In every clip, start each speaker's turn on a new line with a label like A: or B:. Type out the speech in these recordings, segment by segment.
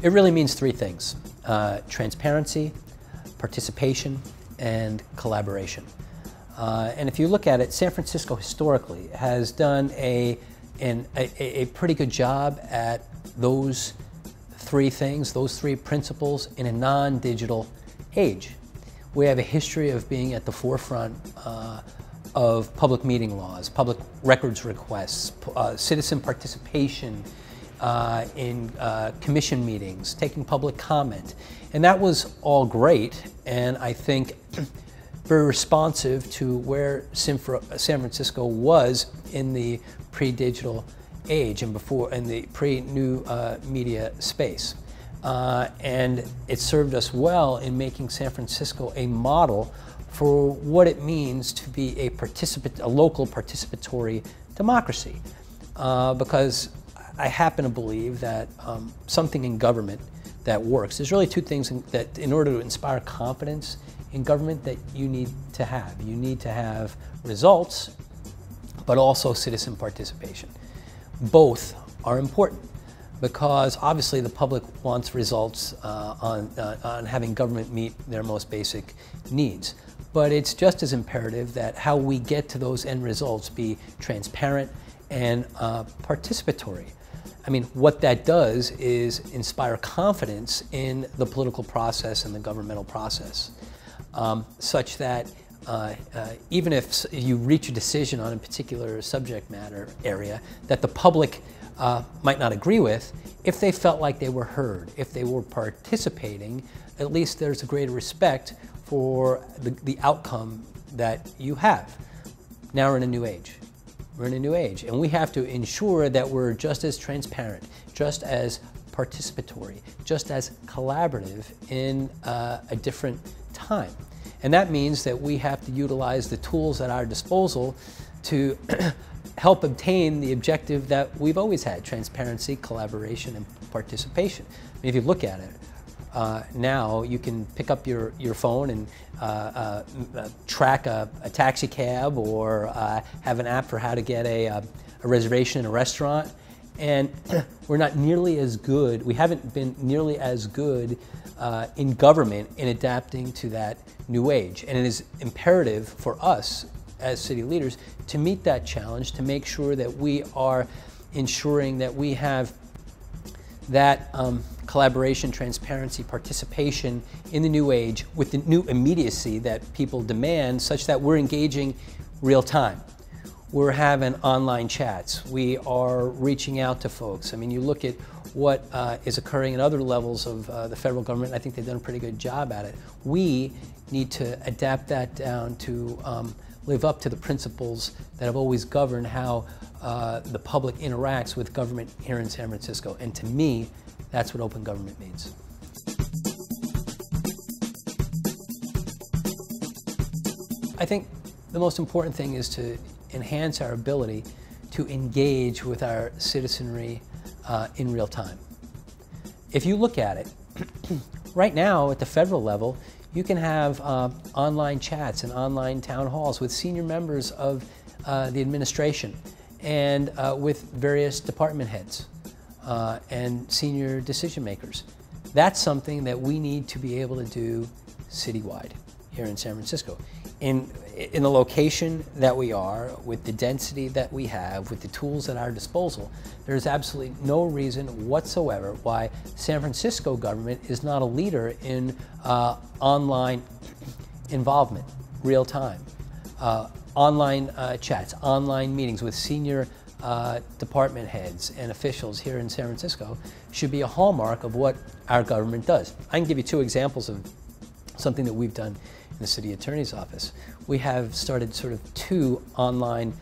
A: It really means three things: transparency, participation, and collaboration. And if you look at it, San Francisco historically has done a pretty good job at those three things, those three principles in a non-digital age. We have a history of being at the forefront of public meeting laws, public records requests, citizen participation in commission meetings, taking public comment. And that was all great, and I think very responsive to where San Francisco was in the pre-digital age and before in the pre-new media space. And it served us well in making San Francisco a model for what it means to be a local participatory democracy. Because I happen to believe that something in government that works, there's really two things that in order to inspire confidence in government that you need to have. You need to have results, but also citizen participation. Both are important because obviously the public wants results on having government meet their most basic needs. But it's just as imperative that how we get to those end results be transparent and participatory. I mean, what that does is inspire confidence in the political process and the governmental process, such that even if you reach a decision on a particular subject matter area that the public might not agree with, if they felt like they were heard, if they were participating, at least there's a greater respect for the outcome that you have. Now we're in a new age. We're in a new age, and we have to ensure that we're just as transparent, just as participatory, just as collaborative in a different time. And that means that we have to utilize the tools at our disposal to help obtain the objective that we've always had: transparency, collaboration, and participation. I mean, if you look at it, now you can pick up your phone and track a taxi cab or have an app for how to get a reservation in a restaurant. And we're not nearly as good, we haven't been nearly as good in government in adapting to that new age. And it is imperative for us as city leaders to meet that challenge, to make sure that we are ensuring that we have that collaboration, transparency, participation in the new age with the new immediacy that people demand, such that we're engaging real time. We're having online chats. We are reaching out to folks. I mean, you look at what is occurring at other levels of the federal government, and I think they've done a pretty good job at it. We need to adapt that down to live up to the principles that have always governed how the public interacts with government here in San Francisco. And to me, that's what open government means. I think the most important thing is to enhance our ability to engage with our citizenry in real time. If you look at it, right now at the federal level, you can have online chats and online town halls with senior members of the administration and with various department heads and senior decision makers. That's something that we need to be able to do citywide here in San Francisco. In the location that we are, with the density that we have, with the tools at our disposal, there's absolutely no reason whatsoever why San Francisco government is not a leader in online involvement, real time, online chats, online meetings with senior department heads and officials here in San Francisco should be a hallmark of what our government does. I can give you two examples of something that we've done in the city attorney's office. We have started sort of two online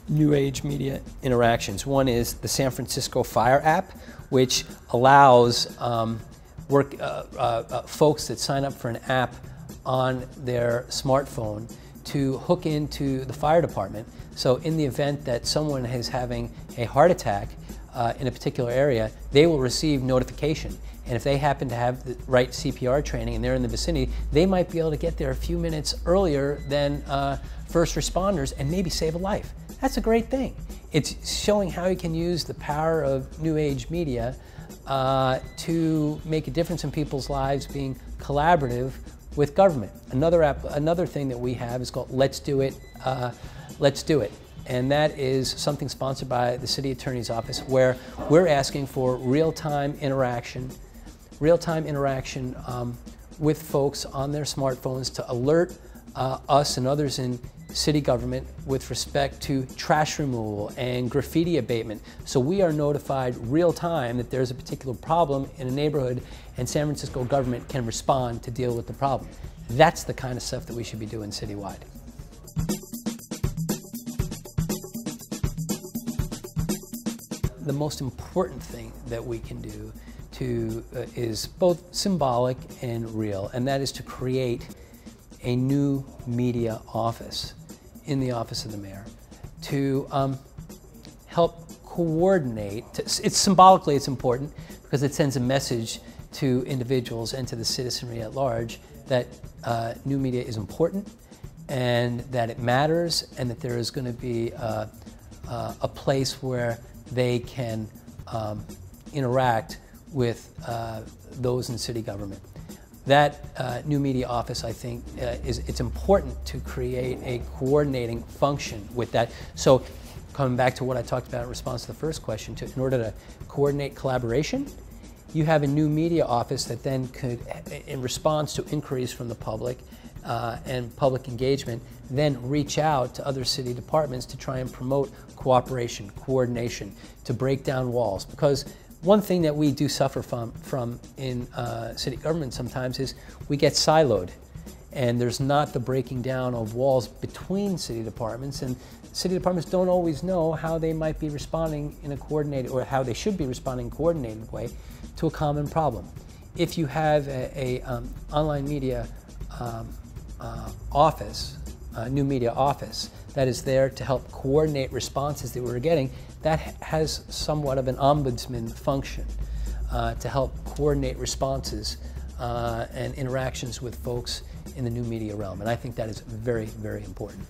A: new age media interactions. One is the San Francisco Fire app, which allows folks that sign up for an app on their smartphone to hook into the fire department. So in the event that someone is having a heart attack in a particular area, they will receive notification. And if they happen to have the right CPR training and they're in the vicinity, they might be able to get there a few minutes earlier than first responders and maybe save a life. That's a great thing. It's showing how you can use the power of new age media to make a difference in people's lives, being collaborative with government. Another thing that we have is called Let's Do It, Let's Do It. And that is something sponsored by the City Attorney's Office, where we're asking for real-time interaction with folks on their smartphones to alert us and others in city government with respect to trash removal and graffiti abatement. So we are notified real time that there's a particular problem in a neighborhood, and San Francisco government can respond to deal with the problem. That's the kind of stuff that we should be doing citywide. The most important thing that we can do is both symbolic and real, and that is to create a new media office in the office of the mayor to help coordinate. Symbolically it's important because it sends a message to individuals and to the citizenry at large that new media is important and that it matters, and that there is going to be a place where they can interact with those in city government. That new media office, I think, it's important to create a coordinating function with that. So coming back to what I talked about in response to the first question, in order to coordinate collaboration, you have a new media office that then could, in response to inquiries from the public and public engagement, then reach out to other city departments to try and promote cooperation, coordination, to break down walls. Because one thing that we do suffer from in city government sometimes is we get siloed, and there's not the breaking down of walls between city departments, and city departments don't always know how they might be responding in a coordinated, or how they should be responding in a coordinated way to a common problem. If you have a online media office, a new media office that is there to help coordinate responses that we're getting, that has somewhat of an ombudsman function to help coordinate responses and interactions with folks in the new media realm. And I think that is very, very important.